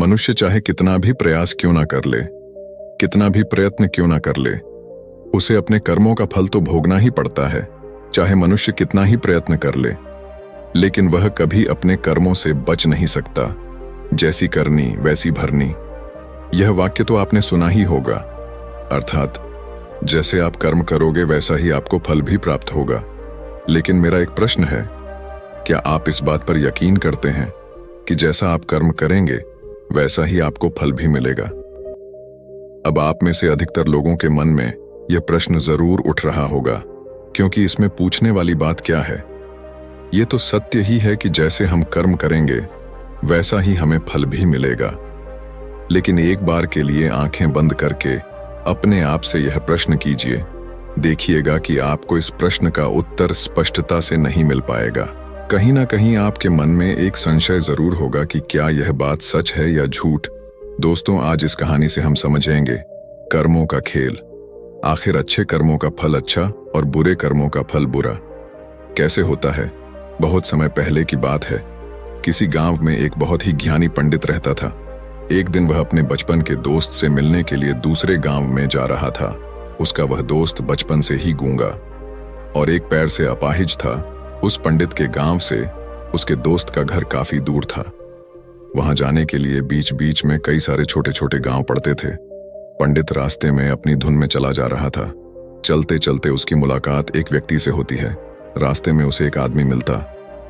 मनुष्य चाहे कितना भी प्रयास क्यों ना कर ले, कितना भी प्रयत्न क्यों ना कर ले, उसे अपने कर्मों का फल तो भोगना ही पड़ता है। चाहे मनुष्य कितना ही प्रयत्न कर ले, लेकिन वह कभी अपने कर्मों से बच नहीं सकता। जैसी करनी वैसी भरनी, यह वाक्य तो आपने सुना ही होगा। अर्थात जैसे आप कर्म करोगे वैसा ही आपको फल भी प्राप्त होगा। लेकिन मेरा एक प्रश्न है, क्या आप इस बात पर यकीन करते हैं कि जैसा आप कर्म करेंगे वैसा ही आपको फल भी मिलेगा? अब आप में से अधिकतर लोगों के मन में यह प्रश्न जरूर उठ रहा होगा, क्योंकि इसमें पूछने वाली बात क्या है? ये तो सत्य ही है कि जैसे हम कर्म करेंगे वैसा ही हमें फल भी मिलेगा। लेकिन एक बार के लिए आंखें बंद करके अपने आप से यह प्रश्न कीजिए, देखिएगा कि आपको इस प्रश्न का उत्तर स्पष्टता से नहीं मिल पाएगा। कहीं ना कहीं आपके मन में एक संशय जरूर होगा कि क्या यह बात सच है या झूठ। दोस्तों, आज इस कहानी से हम समझेंगे कर्मों का खेल। आखिर अच्छे कर्मों का फल अच्छा और बुरे कर्मों का फल बुरा कैसे होता है? बहुत समय पहले की बात है। किसी गांव में एक बहुत ही ज्ञानी पंडित रहता था। एक दिन वह अपने बचपन के दोस्त से मिलने के लिए दूसरे गांव में जा रहा था। उसका वह दोस्त बचपन से ही गूंगा और एक पैर से अपाहिज था। उस पंडित के गांव से उसके दोस्त का घर काफी दूर था। वहां जाने के लिए बीच बीच में कई सारे छोटे छोटे गांव पड़ते थे। पंडित रास्ते में अपनी धुन में चला जा रहा था। चलते चलते उसकी मुलाकात एक व्यक्ति से होती है। रास्ते में उसे एक आदमी मिलता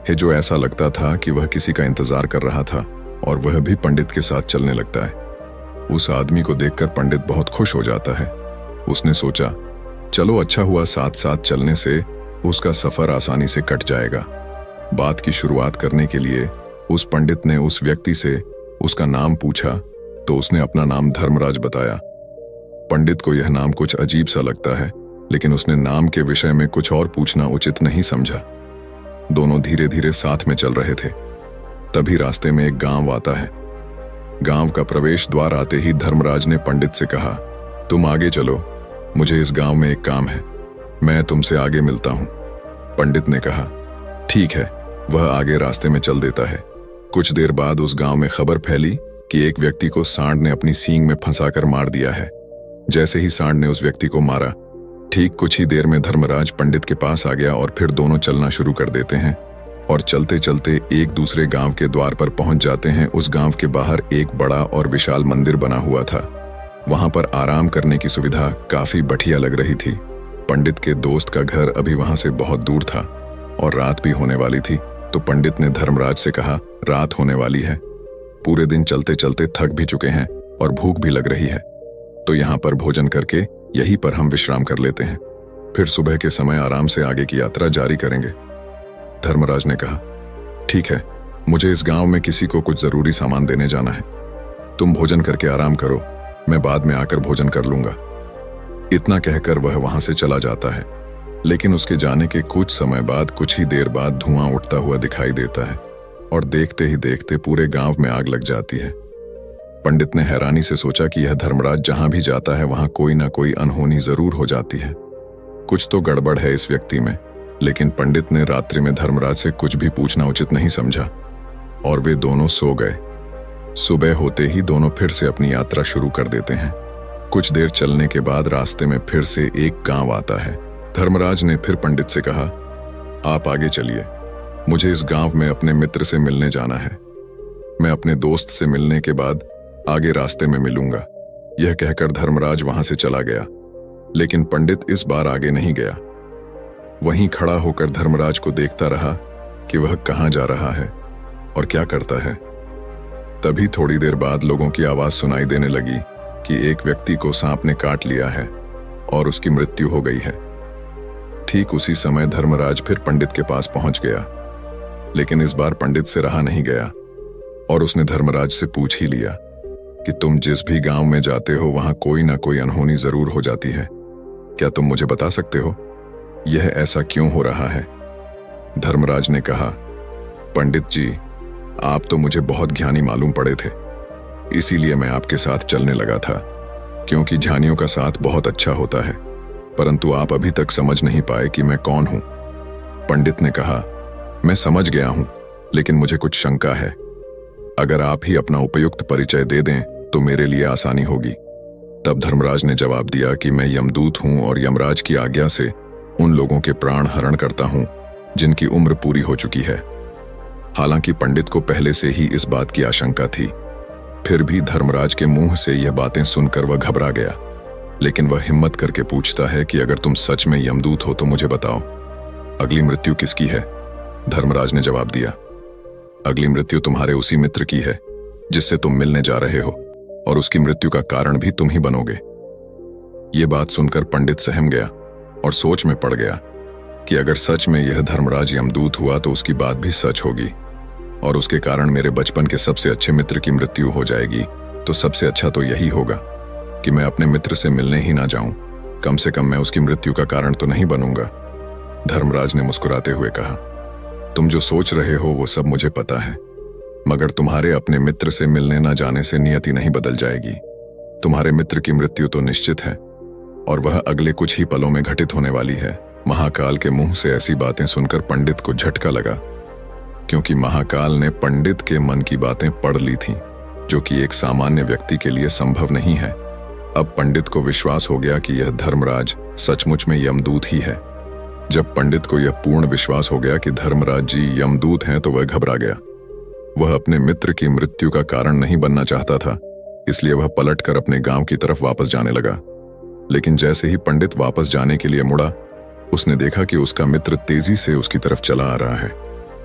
है जो ऐसा लगता था कि वह किसी का इंतजार कर रहा था और वह भी पंडित के साथ चलने लगता है। उस आदमी को देखकर पंडित बहुत खुश हो जाता है। उसने सोचा, चलो अच्छा हुआ, साथ साथ चलने से उसका सफर आसानी से कट जाएगा। बात की शुरुआत करने के लिए उस पंडित ने उस व्यक्ति से उसका नाम पूछा तो उसने अपना नाम धर्मराज बताया। पंडित को यह नाम कुछ अजीब सा लगता है, लेकिन उसने नाम के विषय में कुछ और पूछना उचित नहीं समझा। दोनों धीरे धीरे साथ में चल रहे थे। तभी रास्ते में एक गांव आता है। गांव का प्रवेश द्वार आते ही धर्मराज ने पंडित से कहा, तुम आगे चलो, मुझे इस गांव में एक काम है, मैं तुमसे आगे मिलता हूं। पंडित ने कहा, ठीक है। वह आगे रास्ते में चल देता है। कुछ देर बाद उस गांव में खबर फैली कि एक व्यक्ति को सांड ने अपनी सींग में फंसाकर मार दिया है। जैसे ही सांड ने उस व्यक्ति को मारा, ठीक कुछ ही देर में धर्मराज पंडित के पास आ गया और फिर दोनों चलना शुरू कर देते हैं और चलते चलते एक दूसरे गांव के द्वार पर पहुंच जाते हैं। उस गांव के बाहर एक बड़ा और विशाल मंदिर बना हुआ था। वहां पर आराम करने की सुविधा काफी बढ़िया लग रही थी। पंडित के दोस्त का घर अभी वहां से बहुत दूर था और रात भी होने वाली थी। तो पंडित ने धर्मराज से कहा, रात होने वाली है, पूरे दिन चलते चलते थक भी चुके हैं और भूख भी लग रही है, तो यहाँ पर भोजन करके यहीं पर हम विश्राम कर लेते हैं, फिर सुबह के समय आराम से आगे की यात्रा जारी करेंगे। धर्मराज ने कहा, ठीक है, मुझे इस गांव में किसी को कुछ जरूरी सामान देने जाना है, तुम भोजन करके आराम करो, मैं बाद में आकर भोजन कर लूंगा। इतना कहकर वह वहां से चला जाता है। लेकिन उसके जाने के कुछ समय बाद, कुछ ही देर बाद धुआं उठता हुआ दिखाई देता है और देखते ही देखते पूरे गांव में आग लग जाती है। पंडित ने हैरानी से सोचा कि यह धर्मराज जहां भी जाता है वहां कोई ना कोई अनहोनी जरूर हो जाती है, कुछ तो गड़बड़ है इस व्यक्ति में। लेकिन पंडित ने रात्रि में धर्मराज से कुछ भी पूछना उचित नहीं समझा और वे दोनों सो गए। सुबह होते ही दोनों फिर से अपनी यात्रा शुरू कर देते हैं। कुछ देर चलने के बाद रास्ते में फिर से एक गांव आता है। धर्मराज ने फिर पंडित से कहा, आप आगे चलिए, मुझे इस गांव में अपने मित्र से मिलने जाना है, मैं अपने दोस्त से मिलने के बाद आगे रास्ते में मिलूंगा। यह कहकर धर्मराज वहां से चला गया। लेकिन पंडित इस बार आगे नहीं गया। वहीं खड़ा होकर धर्मराज को देखता रहा कि वह कहां जा रहा है और क्या करता है। तभी थोड़ी देर बाद लोगों की आवाज सुनाई देने लगी कि एक व्यक्ति को सांप ने काट लिया है और उसकी मृत्यु हो गई है। ठीक उसी समय धर्मराज फिर पंडित के पास पहुंच गया। लेकिन इस बार पंडित से रहा नहीं गया और उसने धर्मराज से पूछ ही लिया कि तुम जिस भी गांव में जाते हो वहां कोई ना कोई अनहोनी जरूर हो जाती है, क्या तुम मुझे बता सकते हो यह ऐसा क्यों हो रहा है? धर्मराज ने कहा, पंडित जी, आप तो मुझे बहुत ज्ञानी मालूम पड़े थे, इसीलिए मैं आपके साथ चलने लगा था, क्योंकि ज्ञानियों का साथ बहुत अच्छा होता है, परंतु आप अभी तक समझ नहीं पाए कि मैं कौन हूं। पंडित ने कहा, मैं समझ गया हूं, लेकिन मुझे कुछ शंका है। अगर आप ही अपना उपयुक्त परिचय दे दें तो मेरे लिए आसानी होगी। तब धर्मराज ने जवाब दिया कि मैं यमदूत हूं और यमराज की आज्ञा से उन लोगों के प्राण हरण करता हूं जिनकी उम्र पूरी हो चुकी है। हालांकि पंडित को पहले से ही इस बात की आशंका थी, फिर भी धर्मराज के मुंह से यह बातें सुनकर वह घबरा गया। लेकिन वह हिम्मत करके पूछता है कि अगर तुम सच में यमदूत हो तो मुझे बताओ, अगली मृत्यु किसकी है? धर्मराज ने जवाब दिया, अगली मृत्यु तुम्हारे उसी मित्र की है जिससे तुम मिलने जा रहे हो, और उसकी मृत्यु का कारण भी तुम ही बनोगे। ये बात सुनकर पंडित सहम गया और सोच में पड़ गया कि अगर सच में यह धर्मराज यमदूत हुआ तो उसकी बात भी सच होगी, और उसके कारण मेरे बचपन के सबसे अच्छे मित्र की मृत्यु हो जाएगी। तो सबसे अच्छा तो यही होगा कि मैं अपने मित्र से मिलने ही ना जाऊं, कम से कम मैं उसकी मृत्यु का कारण तो नहीं बनूंगा। धर्मराज ने मुस्कुराते हुए कहा, तुम जो सोच रहे हो वो सब मुझे पता है, मगर तुम्हारे अपने मित्र से मिलने ना जाने से नियति नहीं बदल जाएगी। तुम्हारे मित्र की मृत्यु तो निश्चित है, और वह अगले कुछ ही पलों में घटित होने वाली है। महाकाल के मुंह से ऐसी बातें सुनकर पंडित को झटका लगा, क्योंकि महाकाल ने पंडित के मन की बातें पढ़ ली थीं, जो कि एक सामान्य व्यक्ति के लिए संभव नहीं है। अब पंडित को विश्वास हो गया कि यह धर्मराज सचमुच में यमदूत ही है। जब पंडित को यह पूर्ण विश्वास हो गया कि धर्मराज जी यमदूत हैं तो वह घबरा गया। वह अपने मित्र की मृत्यु का कारण नहीं बनना चाहता था, इसलिए वह पलटकर अपने गांव की तरफ वापस जाने लगा। लेकिन जैसे ही पंडित वापस जाने के लिए मुड़ा, उसने देखा कि उसका मित्र तेजी से उसकी तरफ चला आ रहा है,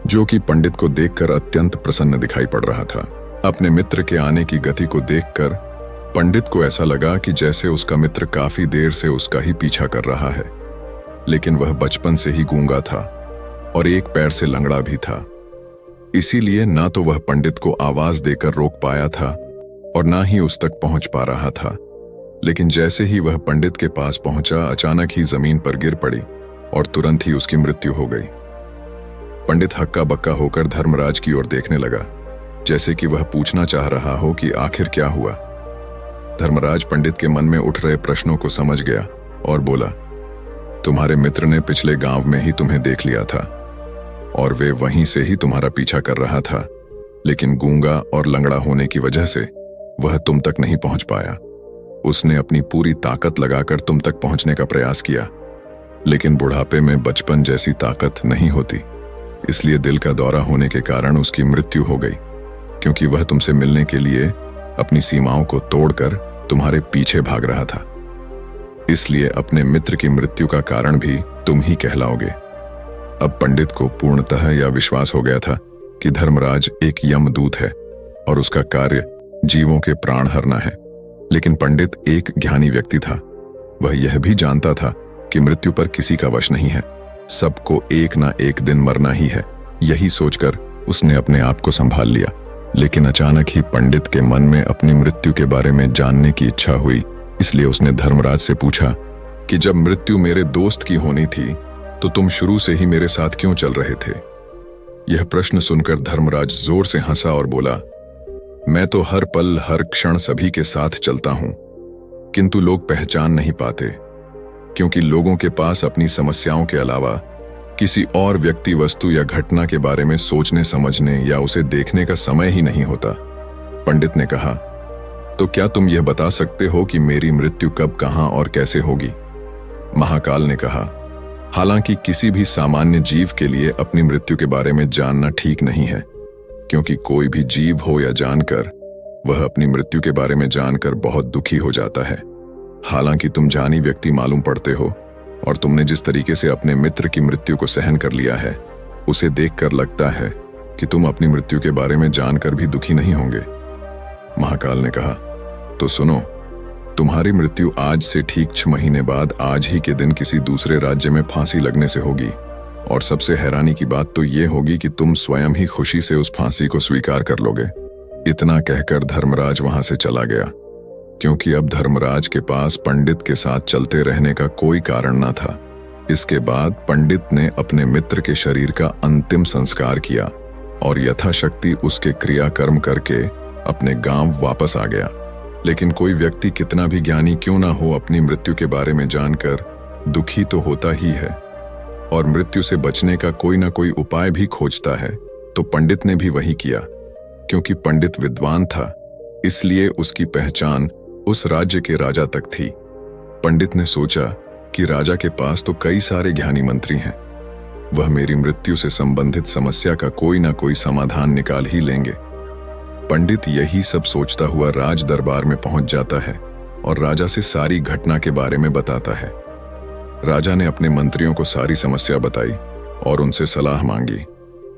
जो कि पंडित को देखकर अत्यंत प्रसन्न दिखाई पड़ रहा था। अपने मित्र के आने की गति को देखकर पंडित को ऐसा लगा कि जैसे उसका मित्र काफी देर से उसका ही पीछा कर रहा है, लेकिन वह बचपन से ही गूंगा था और एक पैर से लंगड़ा भी था। इसीलिए ना तो वह पंडित को आवाज देकर रोक पाया था और ना ही उस तक पहुंच पा रहा था। लेकिन जैसे ही वह पंडित के पास पहुंचा, अचानक ही जमीन पर गिर पड़ी और तुरंत ही उसकी मृत्यु हो गई। पंडित हक्का बक्का होकर धर्मराज की ओर देखने लगा, जैसे कि वह पूछना चाह रहा हो कि आखिर क्या हुआ। धर्मराज पंडित के मन में उठ रहे प्रश्नों को समझ गया और बोला, तुम्हारे मित्र ने पिछले गांव में ही तुम्हें देख लिया था और वे वहीं से ही तुम्हारा पीछा कर रहा था, लेकिन गूंगा और लंगड़ा होने की वजह से वह तुम तक नहीं पहुंच पाया। उसने अपनी पूरी ताकत लगाकर तुम तक पहुंचने का प्रयास किया, लेकिन बुढ़ापे में बचपन जैसी ताकत नहीं होती, इसलिए दिल का दौरा होने के कारण उसकी मृत्यु हो गई, क्योंकि वह तुमसे मिलने के लिए अपनी सीमाओं को तोड़कर तुम्हारे पीछे भाग रहा था। इसलिए अपने मित्र की मृत्यु का कारण भी तुम ही कहलाओगे। अब पंडित को पूर्णतः यह विश्वास हो गया था कि धर्मराज एक यमदूत है और उसका कार्य जीवों के प्राण हरना है। लेकिन पंडित एक ज्ञानी व्यक्ति था, वह यह भी जानता था कि मृत्यु पर किसी का वश नहीं है, सबको एक ना एक दिन मरना ही है। यही सोचकर उसने अपने आप को संभाल लिया। लेकिन अचानक ही पंडित के मन में अपनी मृत्यु के बारे में जानने की इच्छा हुई, इसलिए उसने धर्मराज से पूछा कि जब मृत्यु मेरे दोस्त की होनी थी तो तुम शुरू से ही मेरे साथ क्यों चल रहे थे? यह प्रश्न सुनकर धर्मराज जोर से हंसा और बोला, मैं तो हर पल हर क्षण सभी के साथ चलता हूं, किंतु लोग पहचान नहीं पाते, क्योंकि लोगों के पास अपनी समस्याओं के अलावा किसी और व्यक्ति, वस्तु या घटना के बारे में सोचने समझने या उसे देखने का समय ही नहीं होता। पंडित ने कहा, तो क्या तुम यह बता सकते हो कि मेरी मृत्यु कब, कहां और कैसे होगी? महाकाल ने कहा, हालांकि किसी भी सामान्य जीव के लिए अपनी मृत्यु के बारे में जानना ठीक नहीं है, क्योंकि कोई भी जीव हो या जानकर, वह अपनी मृत्यु के बारे में जानकर बहुत दुखी हो जाता है। हालांकि तुम जानी व्यक्ति मालूम पड़ते हो और तुमने जिस तरीके से अपने मित्र की मृत्यु को सहन कर लिया है, उसे देखकर लगता है कि तुम अपनी मृत्यु के बारे में जानकर भी दुखी नहीं होंगे। महाकाल ने कहा, तो सुनो, तुम्हारी मृत्यु आज से ठीक 6 महीने बाद आज ही के दिन किसी दूसरे राज्य में फांसी लगने से होगी, और सबसे हैरानी की बात तो ये होगी कि तुम स्वयं ही खुशी से उस फांसी को स्वीकार कर लोगे। इतना कहकर धर्मराज वहां से चला गया, क्योंकि अब धर्मराज के पास पंडित के साथ चलते रहने का कोई कारण न था। इसके बाद पंडित ने अपने मित्र के शरीर का अंतिम संस्कार किया और यथाशक्ति उसके क्रियाकर्म करके अपने गांव वापस आ गया। लेकिन कोई व्यक्ति कितना भी ज्ञानी क्यों ना हो, अपनी मृत्यु के बारे में जानकर दुखी तो होता ही है और मृत्यु से बचने का कोई ना कोई उपाय भी खोजता है। तो पंडित ने भी वही किया, क्योंकि पंडित विद्वान था, इसलिए उसकी पहचान उस राज्य के राजा तक थी। पंडित ने सोचा कि राजा के पास तो कई सारे ज्ञानी मंत्री हैं, वह मेरी मृत्यु से संबंधित समस्या का कोई ना कोई समाधान निकाल ही लेंगे। पंडित यही सब सोचता हुआ राज दरबार में पहुंच जाता है और राजा से सारी घटना के बारे में बताता है। राजा ने अपने मंत्रियों को सारी समस्या बताई और उनसे सलाह मांगी।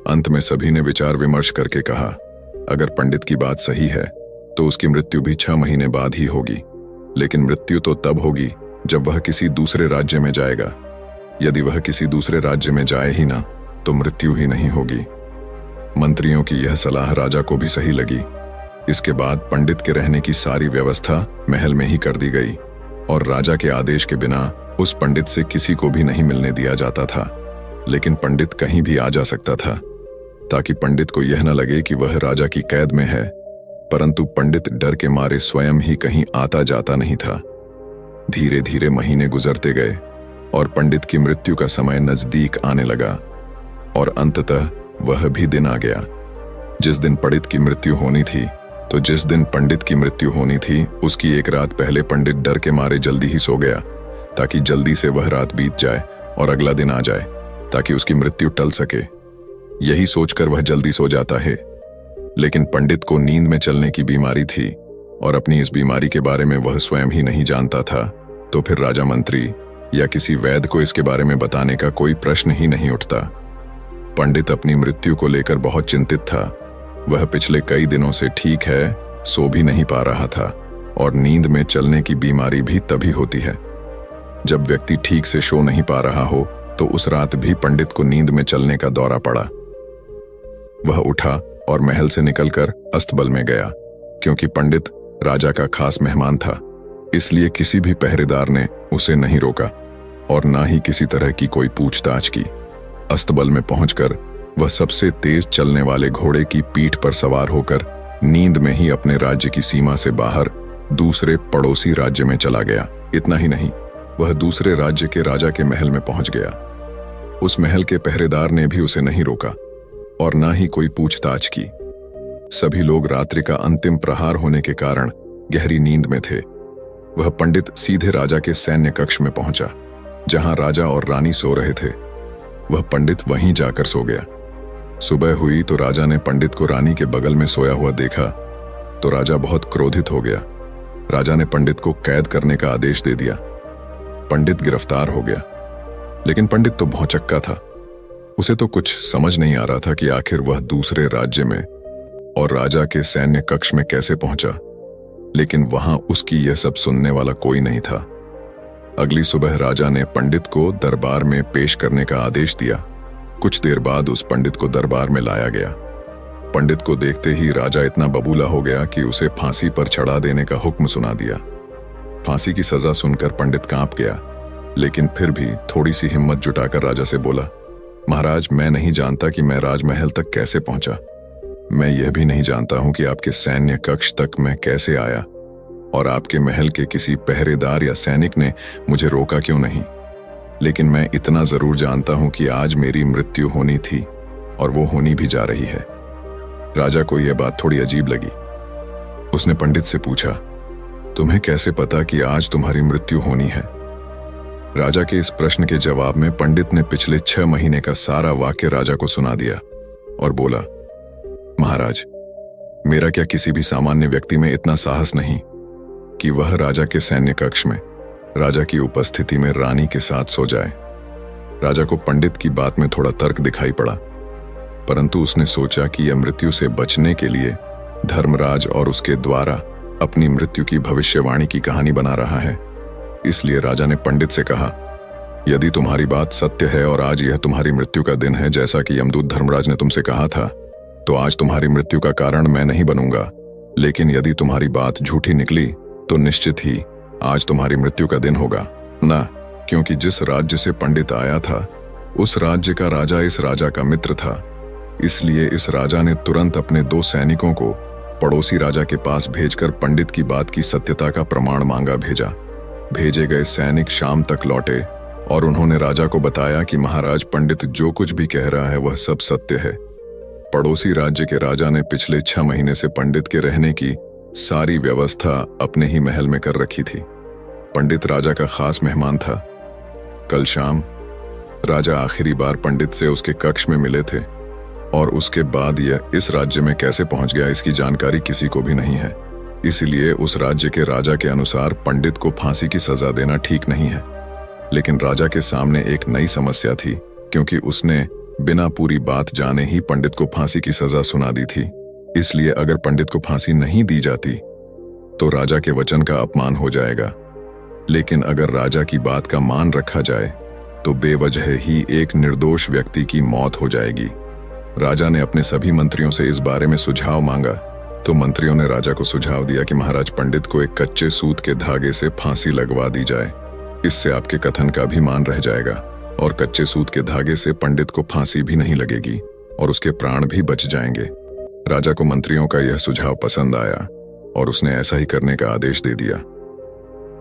अंत में सभी ने विचार विमर्श करके कहा, अगर पंडित की बात सही है तो उसकी मृत्यु भी 6 महीने बाद ही होगी, लेकिन मृत्यु तो तब होगी जब वह किसी दूसरे राज्य में जाएगा। यदि वह किसी दूसरे राज्य में जाए ही ना तो मृत्यु ही नहीं होगी। मंत्रियों की यह सलाह राजा को भी सही लगी। इसके बाद पंडित के रहने की सारी व्यवस्था महल में ही कर दी गई और राजा के आदेश के बिना उस पंडित से किसी को भी नहीं मिलने दिया जाता था। लेकिन पंडित कहीं भी आ जा सकता था, ताकि पंडित को यह न लगे कि वह राजा की कैद में है। परंतु पंडित डर के मारे स्वयं ही कहीं आता जाता नहीं था। धीरे धीरे महीने गुजरते गए और पंडित की मृत्यु का समय नजदीक आने लगा और अंततः वह भी दिन आ गया जिस दिन पंडित की मृत्यु होनी थी। तो जिस दिन पंडित की मृत्यु होनी थी उसकी एक रात पहले पंडित डर के मारे जल्दी ही सो गया, ताकि जल्दी से वह रात बीत जाए और अगला दिन आ जाए, ताकि उसकी मृत्यु टल सके। यही सोचकर वह जल्दी सो जाता है। लेकिन पंडित को नींद में चलने की बीमारी थी और अपनी इस बीमारी के बारे में वह स्वयं ही नहीं जानता था। तो फिर राजा मंत्री या किसी वैद्य को इसके बारे में बताने का कोई प्रश्न ही नहीं उठता। पंडित अपनी मृत्यु को लेकर बहुत चिंतित था। वह पिछले कई दिनों से ठीक है, सो भी नहीं पा रहा था और नींद में चलने की बीमारी भी तभी होती है जब व्यक्ति ठीक से सो नहीं पा रहा हो। तो उस रात भी पंडित को नींद में चलने का दौरा पड़ा। वह उठा और महल से निकलकर अस्तबल में गया। क्योंकि पंडित राजा का खास मेहमान था, इसलिए किसी भी पहरेदार ने उसे नहीं रोका और ना ही किसी तरह की कोई पूछताछ की। अस्तबल में पहुंचकर वह सबसे तेज चलने वाले घोड़े की पीठ पर सवार होकर नींद में ही अपने राज्य की सीमा से बाहर दूसरे पड़ोसी राज्य में चला गया। इतना ही नहीं, वह दूसरे राज्य के राजा के महल में पहुंच गया। उस महल के पहरेदार ने भी उसे नहीं रोका और ना ही कोई पूछताछ की। सभी लोग रात्रि का अंतिम प्रहार होने के कारण गहरी नींद में थे। वह पंडित सीधे राजा के सैन्य कक्ष में पहुंचा, जहां राजा और रानी सो रहे थे। वह पंडित वहीं जाकर सो गया। सुबह हुई तो राजा ने पंडित को रानी के बगल में सोया हुआ देखा तो राजा बहुत क्रोधित हो गया। राजा ने पंडित को कैद करने का आदेश दे दिया। पंडित गिरफ्तार हो गया, लेकिन पंडित तो भौचक्का था। उसे तो कुछ समझ नहीं आ रहा था कि आखिर वह दूसरे राज्य में और राजा के सैन्य कक्ष में कैसे पहुंचा। लेकिन वहां उसकी यह सब सुनने वाला कोई नहीं था। अगली सुबह राजा ने पंडित को दरबार में पेश करने का आदेश दिया। कुछ देर बाद उस पंडित को दरबार में लाया गया। पंडित को देखते ही राजा इतना बबूला हो गया कि उसे फांसी पर चढ़ा देने का हुक्म सुना दिया। फांसी की सजा सुनकर पंडित कांप गया, लेकिन फिर भी थोड़ी सी हिम्मत जुटाकर राजा से बोला, महाराज, मैं नहीं जानता कि मैं राजमहल तक कैसे पहुंचा। मैं यह भी नहीं जानता हूं कि आपके सैन्य कक्ष तक मैं कैसे आया और आपके महल के किसी पहरेदार या सैनिक ने मुझे रोका क्यों नहीं। लेकिन मैं इतना जरूर जानता हूं कि आज मेरी मृत्यु होनी थी और वो होनी भी जा रही है। राजा को यह बात थोड़ी अजीब लगी। उसने पंडित से पूछा, तुम्हें कैसे पता कि आज तुम्हारी मृत्यु होनी है? राजा के इस प्रश्न के जवाब में पंडित ने पिछले 6 महीने का सारा वाक्य राजा को सुना दिया और बोला, महाराज, मेरा क्या किसी भी सामान्य व्यक्ति में इतना साहस नहीं कि वह राजा के सैन्य कक्ष में राजा की उपस्थिति में रानी के साथ सो जाए। राजा को पंडित की बात में थोड़ा तर्क दिखाई पड़ा, परंतु उसने सोचा कि यह मृत्यु से बचने के लिए धर्मराज और उसके द्वारा अपनी मृत्यु की भविष्यवाणी की कहानी बना रहा है। इसलिए राजा ने पंडित से कहा, यदि तुम्हारी बात सत्य है और आज यह तुम्हारी मृत्यु का दिन है जैसा कि यमदूत धर्मराज ने तुमसे कहा था, तो आज तुम्हारी मृत्यु का कारण मैं नहीं बनूंगा। लेकिन यदि तुम्हारी बात झूठी निकली तो निश्चित ही आज तुम्हारी मृत्यु का दिन होगा ना, क्योंकि जिस राज्य से पंडित आया था उस राज्य का राजा इस राजा का मित्र था। इसलिए इस राजा ने तुरंत अपने 2 सैनिकों को पड़ोसी राजा के पास भेजकर पंडित की बात की सत्यता का प्रमाण मांगा भेजा। भेजे गए सैनिक शाम तक लौटे और उन्होंने राजा को बताया कि महाराज, पंडित जो कुछ भी कह रहा है वह सब सत्य है। पड़ोसी राज्य के राजा ने पिछले 6 महीने से पंडित के रहने की सारी व्यवस्था अपने ही महल में कर रखी थी। पंडित राजा का खास मेहमान था। कल शाम राजा आखिरी बार पंडित से उसके कक्ष में मिले थे और उसके बाद यह इस राज्य में कैसे पहुंच गया इसकी जानकारी किसी को भी नहीं है। इसीलिए उस राज्य के राजा के अनुसार पंडित को फांसी की सजा देना ठीक नहीं है। लेकिन राजा के सामने एक नई समस्या थी, क्योंकि उसने बिना पूरी बात जाने ही पंडित को फांसी की सजा सुना दी थी। इसलिए अगर पंडित को फांसी नहीं दी जाती तो राजा के वचन का अपमान हो जाएगा। लेकिन अगर राजा की बात का मान रखा जाए तो बेवजह ही एक निर्दोष व्यक्ति की मौत हो जाएगी। राजा ने अपने सभी मंत्रियों से इस बारे में सुझाव मांगा तो मंत्रियों ने राजा को सुझाव दिया कि महाराज, पंडित को एक कच्चे सूत के धागे से फांसी लगवा दी जाए। इससे आपके कथन का भी मान रह जाएगा और कच्चे सूत के धागे से पंडित को फांसी भी नहीं लगेगी और उसके प्राण भी बच जाएंगे। राजा को मंत्रियों का यह सुझाव पसंद आया और उसने ऐसा ही करने का आदेश दे दिया।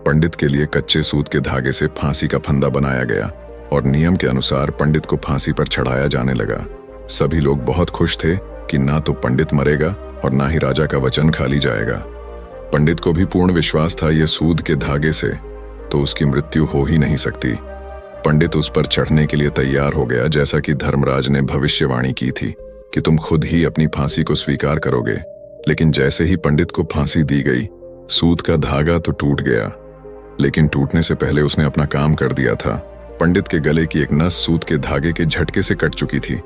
पंडित के लिए कच्चे सूत के धागे से फांसी का फंदा बनाया गया और नियम के अनुसार पंडित को फांसी पर चढ़ाया जाने लगा। सभी लोग बहुत खुश थे कि ना तो पंडित मरेगा और ना ही राजा का वचन खाली जाएगा। पंडित को भी पूर्ण विश्वास था यह सूद के धागे से तो उसकी मृत्यु हो ही नहीं सकती। पंडित उस पर चढ़ने के लिए तैयार हो गया, जैसा कि धर्मराज ने भविष्यवाणी की थी कि तुम खुद ही अपनी फांसी को स्वीकार करोगे। लेकिन जैसे ही पंडित को फांसी दी गई, सूत का धागा तो टूट गया, लेकिन टूटने से पहले उसने अपना काम कर दिया था। पंडित के गले की एक नस सूत के धागे के झटके से कट चुकी थी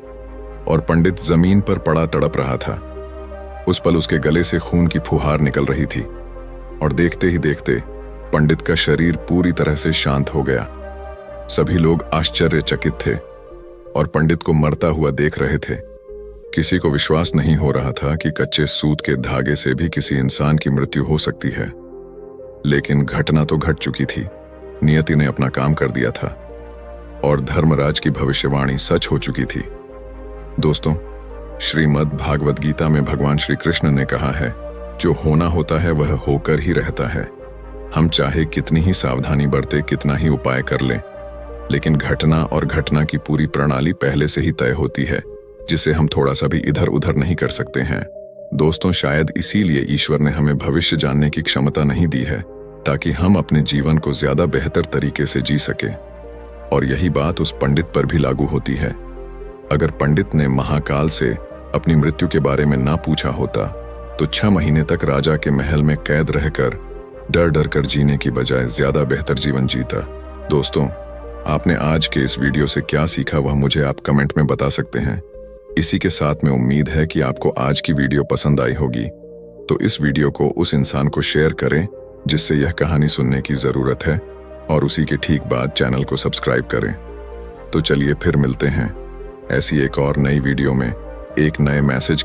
और पंडित जमीन पर पड़ा तड़प रहा था। उस पल उसके गले से खून की फुहार निकल रही थी और देखते ही देखते पंडित का शरीर पूरी तरह से शांत हो गया। सभी लोग आश्चर्यचकित थे और पंडित को मरता हुआ देख रहे थे। किसी को विश्वास नहीं हो रहा था कि कच्चे सूत के धागे से भी किसी इंसान की मृत्यु हो सकती है। लेकिन घटना तो घट चुकी थी। नियति ने अपना काम कर दिया था और धर्मराज की भविष्यवाणी सच हो चुकी थी। दोस्तों, श्रीमद् भागवत गीता में भगवान श्री कृष्ण ने कहा है, जो होना होता है वह होकर ही रहता है। हम चाहे कितनी ही सावधानी बरते, कितना ही उपाय कर लें, लेकिन घटना और घटना की पूरी प्रणाली पहले से ही तय होती है, जिसे हम थोड़ा सा भी इधर उधर नहीं कर सकते हैं। दोस्तों, शायद इसीलिए ईश्वर ने हमें भविष्य जानने की क्षमता नहीं दी है, ताकि हम अपने जीवन को ज्यादा बेहतर तरीके से जी सके। और यही बात उस पंडित पर भी लागू होती है। अगर पंडित ने महाकाल से अपनी मृत्यु के बारे में ना पूछा होता तो 6 महीने तक राजा के महल में कैद रहकर डर डर कर जीने की बजाय ज्यादा बेहतर जीवन जीता। दोस्तों, आपने आज के इस वीडियो से क्या सीखा वह मुझे आप कमेंट में बता सकते हैं। इसी के साथ में उम्मीद है कि आपको आज की वीडियो पसंद आई होगी, तो इस वीडियो को उस इंसान को शेयर करें जिससे यह कहानी सुनने की जरूरत है और उसी के ठीक बाद चैनल को सब्सक्राइब करें। तो चलिए फिर मिलते हैं ऐसी एक और नई वीडियो में एक नए मैसेज